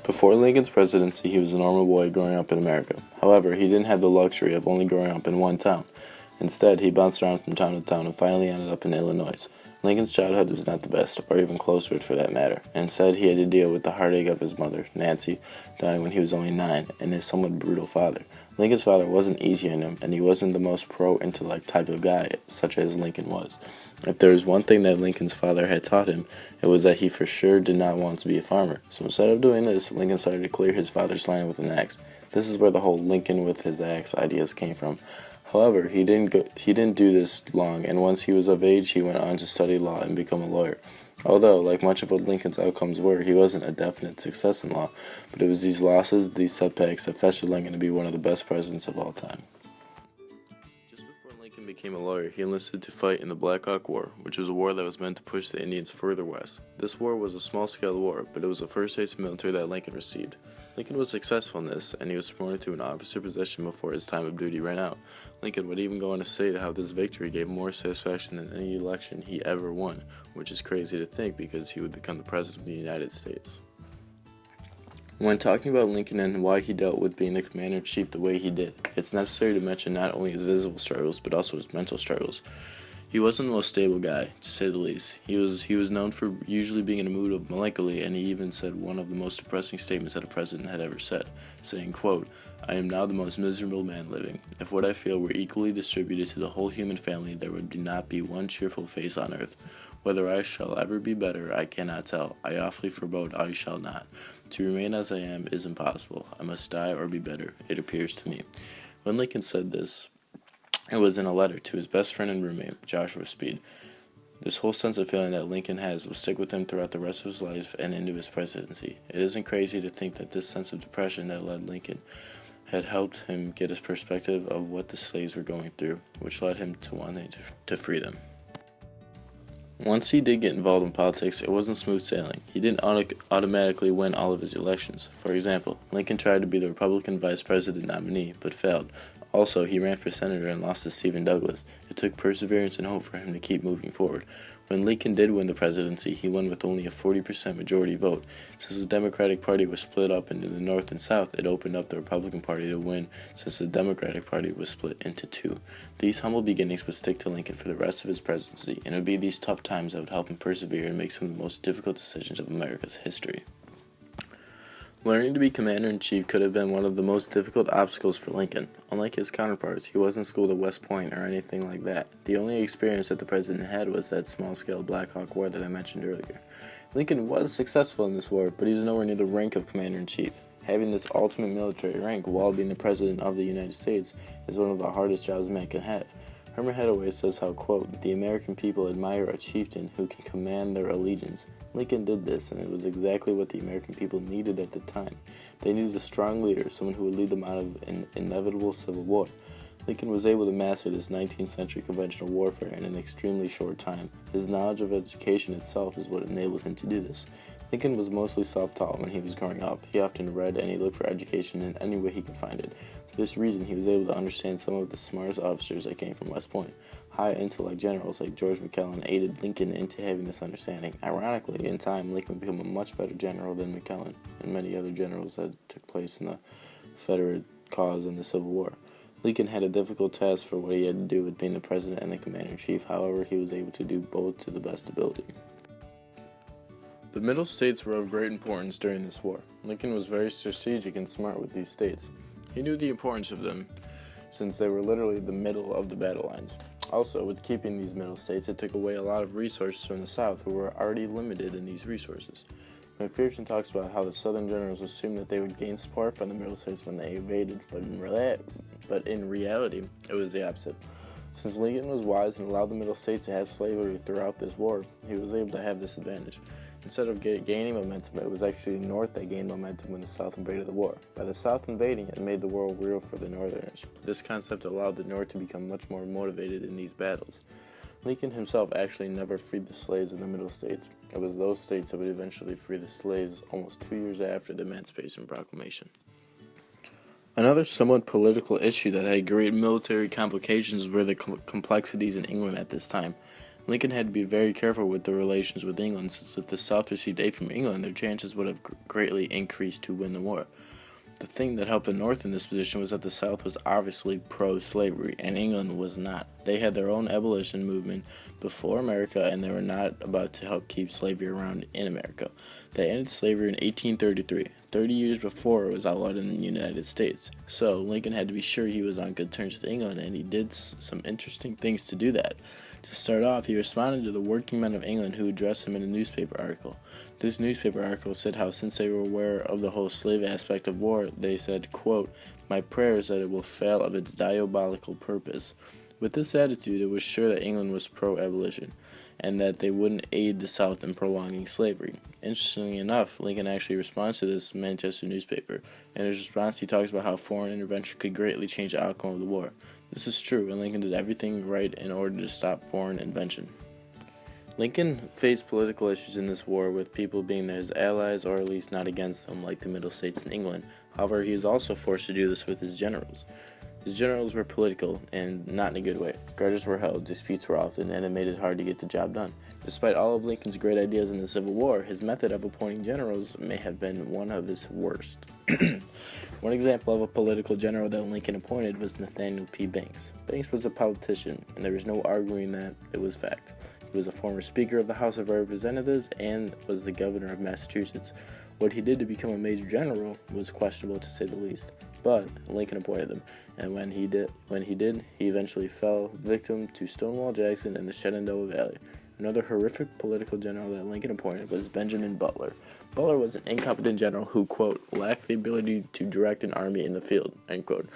Before Lincoln's presidency, he was a normal boy growing up in America. However, he didn't have the luxury of only growing up in one town. Instead, he bounced around from town to town and finally ended up in Illinois. Lincoln's childhood was not the best, or even close to it for that matter. Instead, he had to deal with the heartache of his mother, Nancy, dying when he was only 9, and his somewhat brutal father. Lincoln's father wasn't easy on him, and he wasn't the most pro-intellect type of guy, such as Lincoln was. If there was one thing that Lincoln's father had taught him, it was that he for sure did not want to be a farmer. So instead of doing this, Lincoln started to clear his father's land with an axe. This is where the whole Lincoln with his axe ideas came from. However, he didn't do this long, and once he was of age, he went on to study law and become a lawyer. Although, like much of what Lincoln's outcomes were, he wasn't a definite success in law, but it was these losses, these setbacks, that fetched Lincoln to be one of the best presidents of all time. Just before Lincoln became a lawyer, he enlisted to fight in the Black Hawk War, which was a war that was meant to push the Indians further west. This war was a small-scale war, but it was the first taste of military that Lincoln received. Lincoln was successful in this, and he was promoted to an officer position before his time of duty ran out. Lincoln would even go on to say how this victory gave more satisfaction than any election he ever won, which is crazy to think because he would become the President of the United States. When talking about Lincoln and why he dealt with being the commander-in-chief the way he did, it's necessary to mention not only his visible struggles, but also his mental struggles. He wasn't the most stable guy, to say the least. He was known for usually being in a mood of melancholy, and he even said one of the most depressing statements that a president had ever said, saying, quote, "I am now the most miserable man living. If what I feel were equally distributed to the whole human family, there would not be one cheerful face on earth. Whether I shall ever be better, I cannot tell. I awfully forebode I shall not. To remain as I am is impossible. I must die or be better, it appears to me." When Lincoln said this, it was in a letter to his best friend and roommate, Joshua Speed. This whole sense of feeling that Lincoln has will stick with him throughout the rest of his life and into his presidency. It isn't crazy to think that this sense of depression that led Lincoln had helped him get his perspective of what the slaves were going through, which led him to wanting to free them. Once he did get involved in politics, it wasn't smooth sailing. He didn't automatically win all of his elections. For example, Lincoln tried to be the Republican vice president nominee, but failed. Also, he ran for senator and lost to Stephen Douglas. It took perseverance and hope for him to keep moving forward. When Lincoln did win the presidency, he won with only a 40% majority vote. Since the Democratic Party was split up into the North and South, it opened up the Republican Party to win since the Democratic Party was split into two. These humble beginnings would stick to Lincoln for the rest of his presidency, and it would be these tough times that would help him persevere and make some of the most difficult decisions of America's history. Learning to be commander-in-chief could have been one of the most difficult obstacles for Lincoln. Unlike his counterparts, he wasn't schooled at West Point or anything like that. The only experience that the president had was that small-scale Black Hawk War that I mentioned earlier. Lincoln was successful in this war, but he was nowhere near the rank of commander-in-chief. Having this ultimate military rank while being the president of the United States is one of the hardest jobs a man can have. Herman Hathaway says how, quote, "The American people admire a chieftain who can command their allegiance." Lincoln did this, and it was exactly what the American people needed at the time. They needed a strong leader, someone who would lead them out of an inevitable civil war. Lincoln was able to master this 19th century conventional warfare in an extremely short time. His knowledge of education itself is what enabled him to do this. Lincoln was mostly self-taught when he was growing up. He often read and he looked for education in any way he could find it. For this reason, he was able to understand some of the smartest officers that came from West Point. High intellect generals like George McClellan aided Lincoln into having this understanding. Ironically, in time, Lincoln would become a much better general than McClellan and many other generals that took place in the Confederate cause in the Civil War. Lincoln had a difficult task for what he had to do with being the president and the commander-in-chief. However, he was able to do both to the best ability. The Middle States were of great importance during this war. Lincoln was very strategic and smart with these states. He knew the importance of them since they were literally the middle of the battle lines. Also, with keeping these middle states, it took away a lot of resources from the South who were already limited in these resources. McPherson talks about how the Southern generals assumed that they would gain support from the middle states when they invaded, but in reality, it was the opposite. Since Lincoln was wise and allowed the middle states to have slavery throughout this war, he was able to have this advantage. Instead of gaining momentum, it was actually the North that gained momentum when the South invaded the war. By the South invading, it made the war real for the Northerners. This concept allowed the North to become much more motivated in these battles. Lincoln himself actually never freed the slaves in the Middle States. It was those states that would eventually free the slaves almost 2 years after the Emancipation Proclamation. Another somewhat political issue that had great military complications were the complexities in England at this time. Lincoln had to be very careful with the relations with England, since if the South received aid from England, their chances would have greatly increased to win the war. The thing that helped the North in this position was that the South was obviously pro-slavery, and England was not. They had their own abolition movement before America, and they were not about to help keep slavery around in America. They ended slavery in 1833, 30 years before it was outlawed in the United States. So Lincoln had to be sure he was on good terms with England, and he did some interesting things to do that. To start off, he responded to the working men of England who addressed him in a newspaper article. This newspaper article said how, since they were aware of the whole slave aspect of war, they said, quote, "My prayer is that it will fail of its diabolical purpose." With this attitude, it was sure that England was pro-abolition, and that they wouldn't aid the South in prolonging slavery. Interestingly enough, Lincoln actually responds to this Manchester newspaper. In his response, he talks about how foreign intervention could greatly change the outcome of the war. This is true, and Lincoln did everything right in order to stop foreign invention. Lincoln faced political issues in this war with people being his allies, or at least not against them, like the Middle States and England. However, he was also forced to do this with his generals. His generals were political, and not in a good way. Grudges were held, disputes were often, and it made it hard to get the job done. Despite all of Lincoln's great ideas in the Civil War, his method of appointing generals may have been one of his worst. One example of a political general that Lincoln appointed was Nathaniel P. Banks. Banks was a politician, and there was no arguing that it was fact. He was a former Speaker of the House of Representatives and was the governor of Massachusetts. What he did to become a major general was questionable, to say the least, but Lincoln appointed him, and when he did, he eventually fell victim to Stonewall Jackson in the Shenandoah Valley. Another horrific political general that Lincoln appointed was Benjamin Butler. Butler was an incompetent general who, quote, lacked the ability to direct an army in the field, end quote.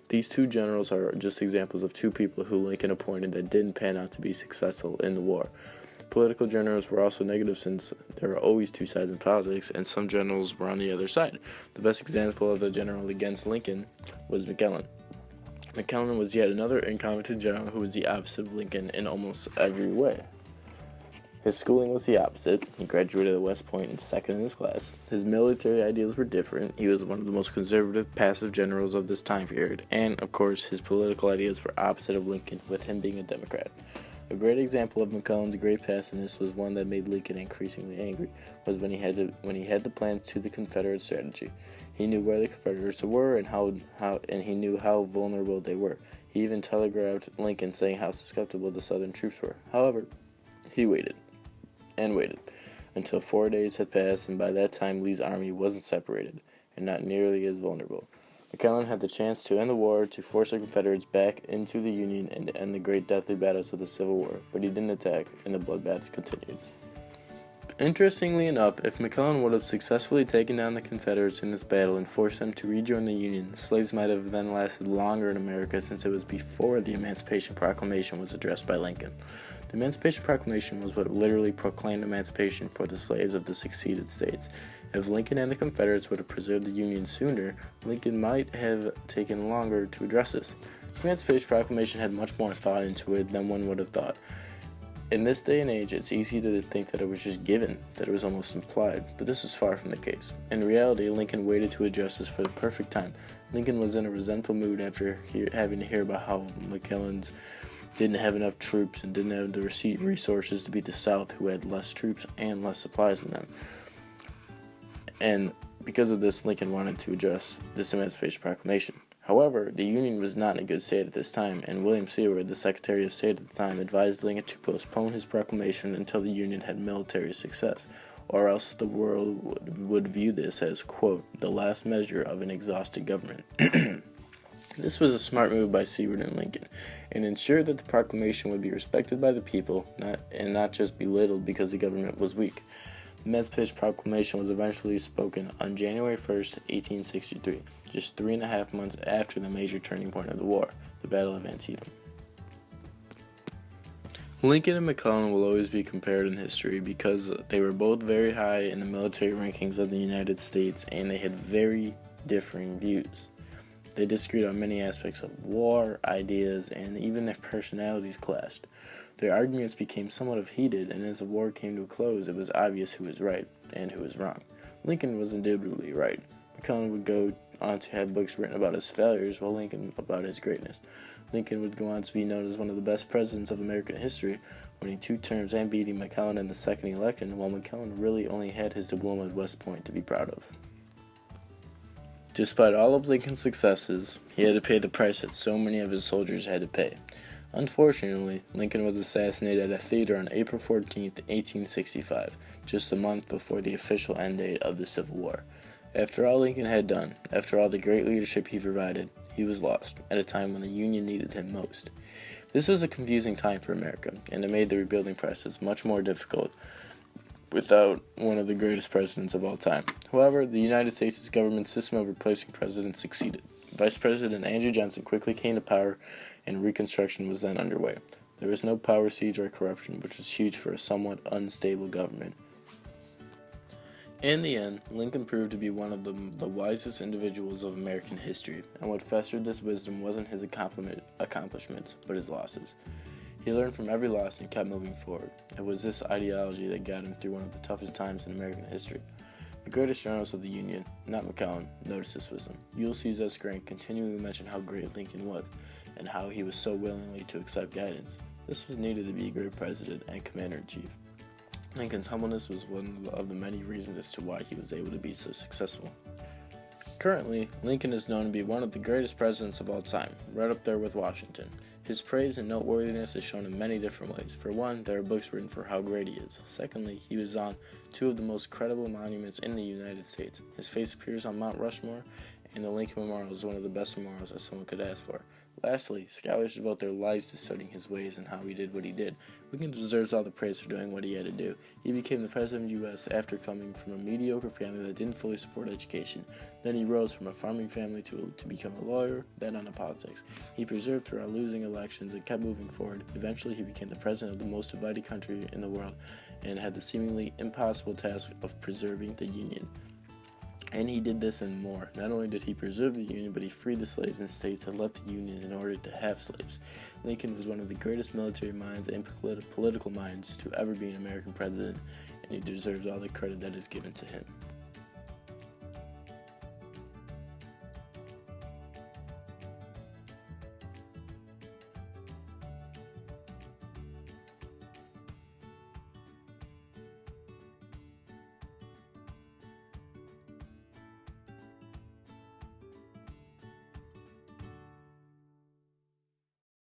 These two generals are just examples of two people who Lincoln appointed that didn't pan out to be successful in the war. Political generals were also negative, since there are always two sides in politics, and some generals were on the other side. The best example of a general against Lincoln was McClellan. McClellan was yet another incompetent general who was the opposite of Lincoln in almost every way. His schooling was the opposite. He graduated at West Point and second in his class. His military ideals were different. He was one of the most conservative, passive generals of this time period. And, of course, his political ideas were opposite of Lincoln, with him being a Democrat. A great example of McClellan's great passiveness was one that made Lincoln increasingly angry, was when he had the plans to the Confederate strategy. He knew where the Confederates were and he knew how vulnerable they were. He even telegraphed Lincoln saying how susceptible the Southern troops were. However, he waited and waited until 4 days had passed, and by that time Lee's army wasn't separated and not nearly as vulnerable. McClellan had the chance to end the war, to force the Confederates back into the Union, and to end the great deathly battles of the Civil War, but he didn't attack, and the bloodbaths continued. Interestingly enough, if McClellan would have successfully taken down the Confederates in this battle and forced them to rejoin the Union, slaves might have then lasted longer in America, since it was before the Emancipation Proclamation was addressed by Lincoln. The Emancipation Proclamation was what literally proclaimed emancipation for the slaves of the seceded states. If Lincoln and the Confederates would have preserved the Union sooner, Lincoln might have taken longer to address this. The Emancipation Proclamation had much more thought into it than one would have thought. In this day and age, it's easy to think that it was just given, that it was almost implied, but this is far from the case. In reality, Lincoln waited to address this for the perfect time. Lincoln was in a resentful mood after having to hear about how McClellan's didn't have enough troops and didn't have the resources to beat the South, who had less troops and less supplies than them. And because of this, Lincoln wanted to address this Emancipation Proclamation. However, the Union was not in a good state at this time, and William Seward, the Secretary of State at the time, advised Lincoln to postpone his proclamation until the Union had military success, or else the world would view this as, quote, the last measure of an exhausted government. This was a smart move by Seward and Lincoln, and ensured that the proclamation would be respected by the people, not just belittled because the government was weak. The Emancipation Proclamation was eventually spoken on January 1st, 1863, just 3.5 months after the major turning point of the war, the Battle of Antietam. Lincoln and McClellan will always be compared in history because they were both very high in the military rankings of the United States, and they had very differing views. They disagreed on many aspects of war, ideas, and even their personalities clashed. Their arguments became somewhat heated, and as the war came to a close, it was obvious who was right and who was wrong. Lincoln was indubitably right. McClellan would go on to have books written about his failures, while Lincoln about his greatness. Lincoln would go on to be known as one of the best presidents of American history, winning 2 terms and beating McClellan in the second election, while McClellan really only had his diploma at West Point to be proud of. Despite all of Lincoln's successes, he had to pay the price that so many of his soldiers had to pay. Unfortunately, Lincoln was assassinated at a theater on April 14, 1865, just a month before the official end date of the Civil War. After all Lincoln had done, after all the great leadership he provided, he was lost, at a time when the Union needed him most. This was a confusing time for America, and it made the rebuilding process much more difficult without one of the greatest presidents of all time. However, the United States' government system of replacing presidents succeeded. Vice President Andrew Johnson quickly came to power, and Reconstruction was then underway. There was no power siege or corruption, which was huge for a somewhat unstable government. In the end, Lincoln proved to be one of the wisest individuals of American history, and what festered this wisdom wasn't his accomplishments, but his losses. He learned from every loss and kept moving forward. It was this ideology that got him through one of the toughest times in American history. The greatest journalist of the Union, not McClellan, noticed this wisdom. Ulysses S. Grant continually mentioned how great Lincoln was, and how he was so willingly to accept guidance. This was needed to be a great president and commander-in-chief. Lincoln's humbleness was one of the many reasons as to why he was able to be so successful. Currently, Lincoln is known to be one of the greatest presidents of all time, right up there with Washington. His praise and noteworthiness is shown in many different ways. For one, there are books written for how great he is. Secondly, he was on 2 of the most credible monuments in the United States. His face appears on Mount Rushmore, and the Lincoln Memorial is one of the best memorials that someone could ask for. Lastly, scholars devote their lives to studying his ways and how he did what he did. Lincoln deserves all the praise for doing what he had to do. He became the President of the U.S. after coming from a mediocre family that didn't fully support education. Then he rose from a farming family to become a lawyer, then onto politics. He persevered throughout losing elections and kept moving forward. Eventually, he became the president of the most divided country in the world and had the seemingly impossible task of preserving the Union. And he did this and more. Not only did he preserve the Union, but he freed the slaves in states that left the Union in order to have slaves. Lincoln was one of the greatest military minds and political minds to ever be an American president, and he deserves all the credit that is given to him.